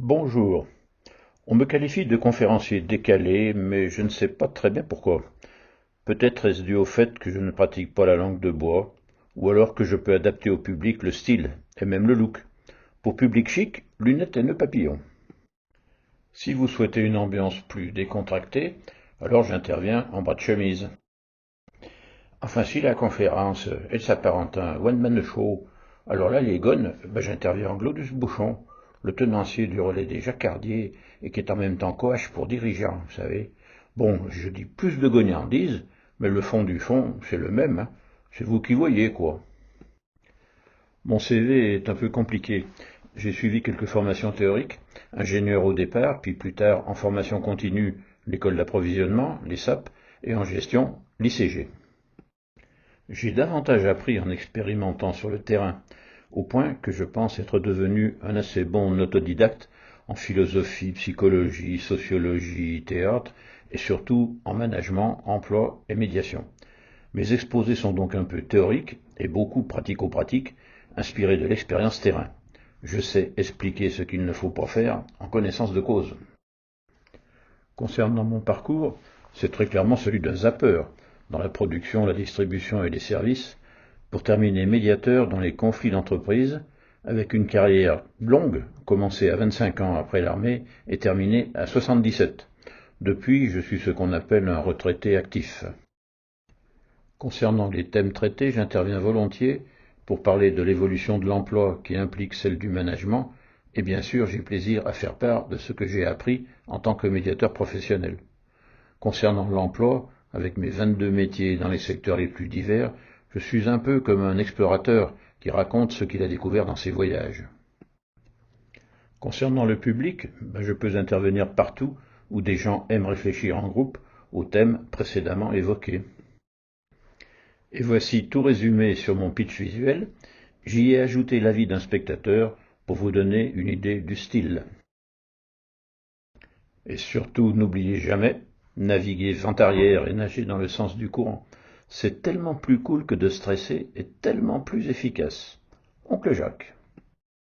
Bonjour. On me qualifie de conférencier décalé, mais je ne sais pas très bien pourquoi. Peut-être est-ce dû au fait que je ne pratique pas la langue de bois, ou alors que je peux adapter au public le style, et même le look. Pour public chic, lunettes et nœuds papillons. Si vous souhaitez une ambiance plus décontractée, alors j'interviens en bas de chemise. Enfin, si la conférence, elle s'apparente à un one-man show, alors là, les gones, j'interviens en Glodus Bouchon, le tenancier du relais des Jacquardiers, et qui est en même temps coach pour dirigeant, vous savez. Bon, je dis plus de gognardises, mais le fond du fond, c'est le même, hein. C'est vous qui voyez, quoi. Mon CV est un peu compliqué. J'ai suivi quelques formations théoriques, ingénieur au départ, puis plus tard en formation continue, l'école d'approvisionnement, l'ESAP, et en gestion, l'ICG. J'ai davantage appris en expérimentant sur le terrain, au point que je pense être devenu un assez bon autodidacte en philosophie, psychologie, sociologie, théâtre, et surtout en management, emploi et médiation. Mes exposés sont donc un peu théoriques et beaucoup pratico-pratiques, inspirés de l'expérience terrain. Je sais expliquer ce qu'il ne faut pas faire en connaissance de cause. Concernant mon parcours, c'est très clairement celui d'un zappeur, dans la production, la distribution et les services, pour terminer médiateur dans les conflits d'entreprise, avec une carrière longue, commencée à 25 ans après l'armée et terminée à 77. Depuis, je suis ce qu'on appelle un retraité actif. Concernant les thèmes traités, j'interviens volontiers pour parler de l'évolution de l'emploi qui implique celle du management, et bien sûr j'ai plaisir à faire part de ce que j'ai appris en tant que médiateur professionnel. Concernant l'emploi, avec mes 22 métiers dans les secteurs les plus divers, je suis un peu comme un explorateur qui raconte ce qu'il a découvert dans ses voyages. Concernant le public, je peux intervenir partout où des gens aiment réfléchir en groupe aux thèmes précédemment évoqués. Et voici tout résumé sur mon pitch visuel. J'y ai ajouté l'avis d'un spectateur pour vous donner une idée du style. Et surtout, n'oubliez jamais, naviguer vent arrière et nager dans le sens du courant. C'est tellement plus cool que de stresser et tellement plus efficace. Oncle Jacques.